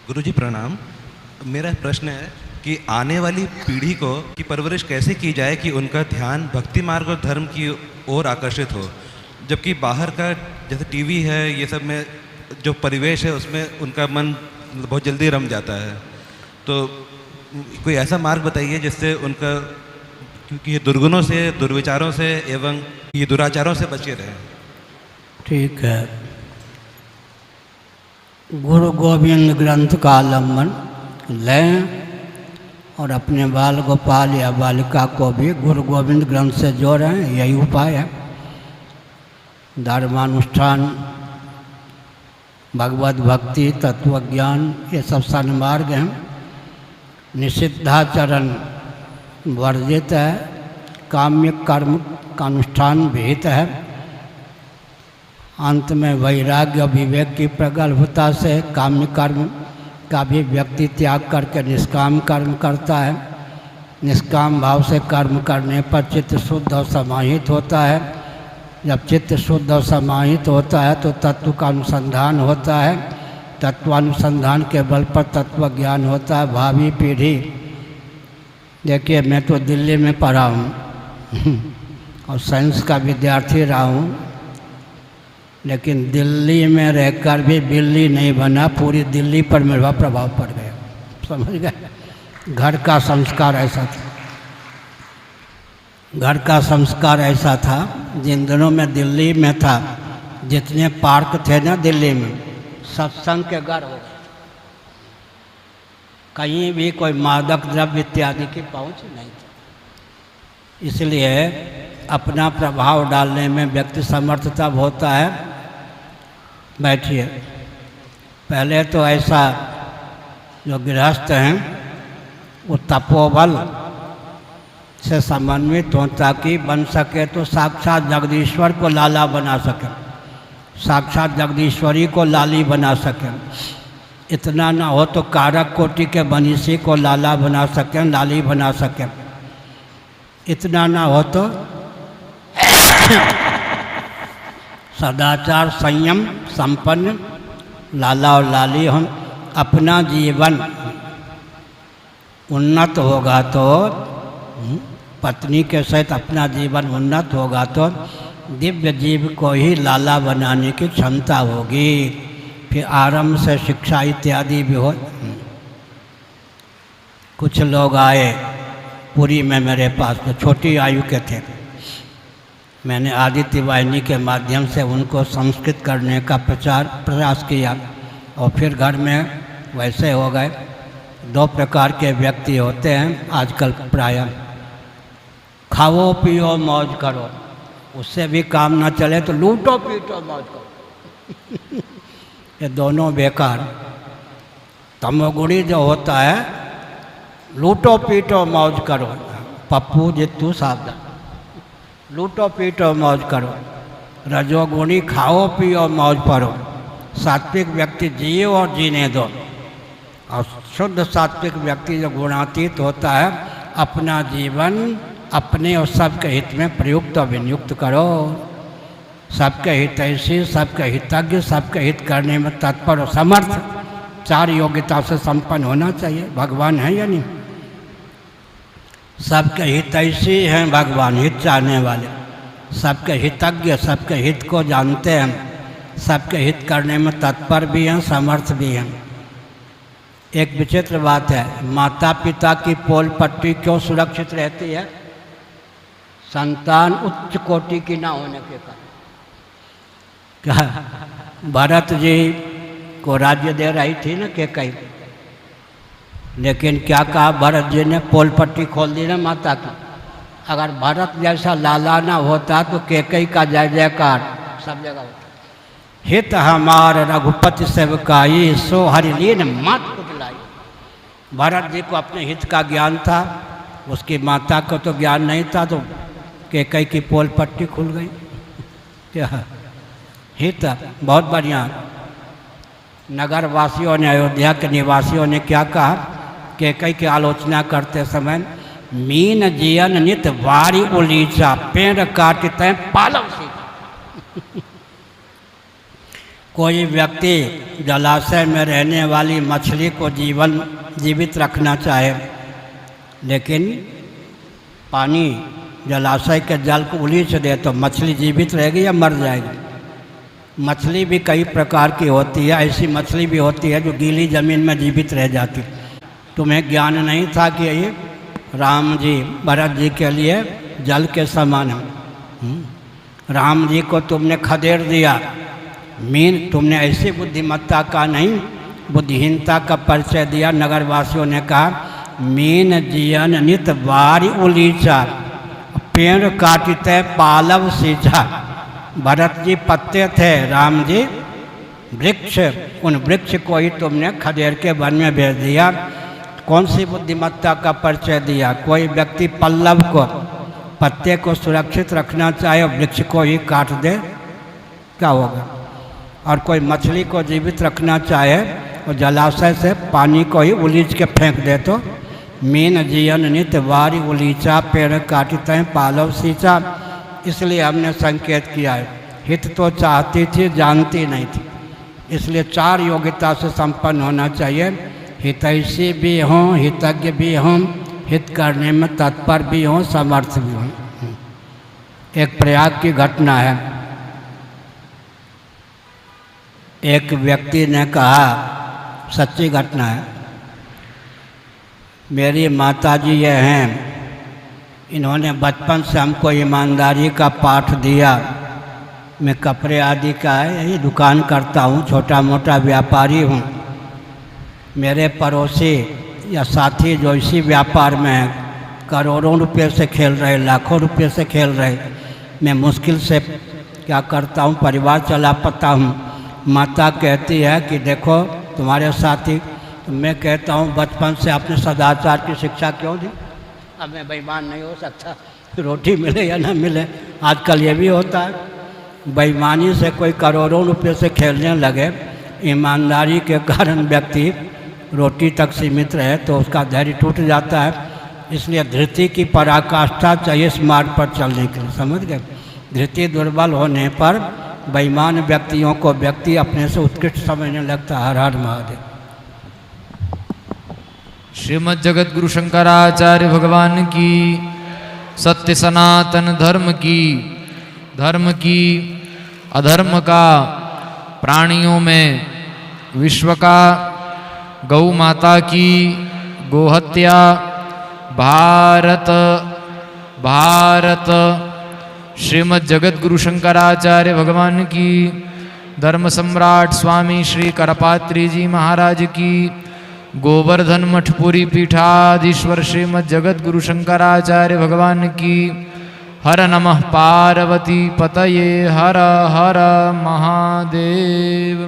गुरुजी प्रणाम। मेरा प्रश्न है कि आने वाली पीढ़ी को की परवरिश कैसे की जाए कि उनका ध्यान भक्ति मार्ग और धर्म की ओर आकर्षित हो, जबकि बाहर का जैसे टीवी है ये सब में जो परिवेश है उसमें उनका मन बहुत जल्दी रम जाता है। तो कोई ऐसा मार्ग बताइए जिससे उनका, क्योंकि ये दुर्गुणों से, दुर्विचारों से एवं ये दुराचारों से बचे रहें। ठीक है। गुरु गोविंद ग्रंथ का अवलंबन लें और अपने बाल गोपाल या बालिका को भी गुरु गोविंद ग्रंथ से जोड़ें, यही उपाय है। धर्मानुष्ठान, भगवत भक्ति, तत्वज्ञान, ये सब सन्मार्ग हैं। निषिद्धाचरण वर्जित है, काम्य कर्म का अनुष्ठान विहित है। अंत में वैराग्य विवेक की प्रगल्भता से काम्य कर्म का भी व्यक्ति त्याग करके निष्काम कर्म करता है। निष्काम भाव से कर्म करने पर चित्त शुद्ध और समाहित होता है। जब चित्त शुद्ध और समाहित होता है तो तत्व का अनुसंधान होता है। तत्वानुसंधान के बल पर तत्व ज्ञान होता है। भावी पीढ़ी, देखिए मैं तो दिल्ली में पढ़ा हूँ और साइंस का विद्यार्थी रहा हूँ, लेकिन दिल्ली में रहकर भी बिल्ली नहीं बना, पूरी दिल्ली पर मेरा प्रभाव पड़ गया। समझ गए? घर का संस्कार ऐसा था, घर का संस्कार ऐसा था। जिन दिनों में दिल्ली में था, जितने पार्क थे ना दिल्ली में, सत्संग के घर हो, कहीं भी कोई मादक द्रव्य इत्यादि की पहुंच नहीं थी। इसलिए अपना प्रभाव डालने में व्यक्ति समर्थ तब होता है। बैठिए। पहले तो ऐसा जो गृहस्थ हैं वो तपोबल से समन्वित हो ताकि बन सके तो साक्षात जगदीश्वर को लाला बना सके, साक्षात जगदीश्वरी को लाली बना सके। इतना ना हो तो कारक कोटि के बनीसी को लाला बना सके, लाली बना सके। इतना ना हो तो सदाचार संयम संपन्न लाला और लाली हम। अपना जीवन उन्नत होगा तो, पत्नी के सहित अपना जीवन उन्नत होगा तो दिव्य जीव को ही लाला बनाने की क्षमता होगी। फिर आरंभ से शिक्षा इत्यादि भी हो। कुछ लोग आए पुरी में मेरे पास, तो छोटी आयु के थे। मैंने आदित्य वाहिनी के माध्यम से उनको संस्कृत करने का प्रयास किया और फिर घर में वैसे हो गए। दो प्रकार के व्यक्ति होते हैं आजकल प्रायः, खाओ पियो मौज करो, उससे भी काम ना चले तो लूटो पीटो मौज करो। ये दोनों बेकार। तमोगुणी जो होता है, लूटो पीटो मौज करो, पप्पू जित्तू सावधान, लूटो पीटो मौज करो। रजोगुणी खाओ पियो मौज करो। सात्विक व्यक्ति जिए और जीने दो। और शुद्ध सात्विक व्यक्ति जो गुणातीत होता है, अपना जीवन अपने और सबके हित में प्रयुक्त और विनियुक्त करो। सबके हितैषी, सबके हितज्ञ, सबके हित करने में तत्पर और समर्थ, चार योग्यता से संपन्न होना चाहिए। भगवान है या नहीं? सबके हितैषी हैं भगवान, हित चाहने वाले। सबके हितज्ञ, सबके हित को जानते हैं, सबके हित करने में तत्पर भी हैं, समर्थ भी हैं। एक विचित्र बात है, माता पिता की पोल पट्टी क्यों सुरक्षित रहती है? संतान उच्च कोटि की ना होने के कारण। क्या भरत जी को राज्य दे रही थी ना कैकेयी, लेकिन क्या कहा भरत जी ने? पोल पट्टी खोल दी ना माता की। अगर भरत जैसा लाला ना होता तो कैकेयी का जय जयकार सब जगह होता। हित हमार रघुपति सेवकाई, सो हरिलीन मत कुटलाई। भरत जी को अपने हित का ज्ञान था, उसकी माता को तो ज्ञान नहीं था, तो कैकेयी की पोल पट्टी खुल गई। क्या हित, बहुत बढ़िया। नगर वासियों ने, अयोध्या के निवासियों ने क्या कहा कैकेयी की आलोचना करते समय? मीन जियन नित वारी उलीचा, पेड़ काटते पालव सी। कोई व्यक्ति जलाशय में रहने वाली मछली को जीवित रखना चाहे, लेकिन पानी जलाशय के जल को उलीच दे तो मछली जीवित रहेगी या मर जाएगी? मछली भी कई प्रकार की होती है, ऐसी मछली भी होती है जो गीली ज़मीन में जीवित रह जाती। तुम्हें ज्ञान नहीं था कि ये राम जी भरत जी के लिए जल के समान है। राम जी को तुमने खदेड़ दिया, मीन तुमने ऐसी बुद्धिमत्ता का नहीं, बुद्धिहीनता का परिचय दिया। नगरवासियों ने कहा मीन जियन नित वारी उलीचा, पेड़ काटते पालव सींचा। भरत जी पत्ते थे, राम जी वृक्ष, उन वृक्ष को ही तुमने खदेड़ के वन में भेज दिया। कौन सी बुद्धिमत्ता का परिचय दिया? कोई व्यक्ति पल्लव को, पत्ते को सुरक्षित रखना चाहे, वृक्ष को ही काट दे, क्या होगा? और कोई मछली को जीवित रखना चाहे और जलाशय से पानी को ही उलीच के फेंक दे तो मीन जियन नित वारी उलीचा, पेड़ काटते पालव सींचा। इसलिए हमने संकेत किया है। हित तो चाहती थी, जानती नहीं थी। इसलिए 4 योग्यता से संपन्न होना चाहिए। हितैषी भी हों, हितज्ञ भी हों, हित करने में तत्पर भी हों, समर्थ भी हों। एक प्रयाग की घटना है। एक व्यक्ति ने कहा, सच्ची घटना है, मेरी माताजी ये हैं, इन्होंने बचपन से हमको ईमानदारी का पाठ दिया। मैं कपड़े आदि का यही दुकान करता हूँ, छोटा मोटा व्यापारी हूँ। मेरे पड़ोसी या साथी जो इसी व्यापार में हैं, करोड़ों रुपए से खेल रहे, लाखों रुपए से खेल रहे। मैं मुश्किल से क्या करता हूँ, परिवार चला पाता हूँ। माता कहती है कि देखो तुम्हारे साथी, तो मैं कहता हूँ बचपन से आपने सदाचार की शिक्षा क्यों दी? अब मैं बेईमान नहीं हो सकता, रोटी मिले या ना मिले। आजकल ये भी होता है, बेईमानी से कोई करोड़ों रुपए से खेलने लगे, ईमानदारी के कारण व्यक्ति रोटी तक सीमित रहे तो उसका धैर्य टूट जाता है। इसलिए धृति की पराकाष्ठा चाहिए इस मार्ग पर चलने के लिए, समझ गए? धृति दुर्बल होने पर बेईमान व्यक्तियों को व्यक्ति अपने से उत्कृष्ट समझने लगता। हर हर महादेव। श्रीमद् जगत गुरु शंकराचार्य भगवान की, सत्य सनातन धर्म की, अधर्म का, प्राणियों में विश्व का, गौ माता की, गोहत्या, भारत श्रीमद् जगत गुरु शंकराचार्य भगवान की, धर्म सम्राट स्वामी श्री करपात्री जी महाराज की, गोवर्धन मठपुरी पीठाधीश्वर श्रीमद् जगत गुरु शंकराचार्य भगवान की। हर नमः पार्वती पतये, हर हर महादेव।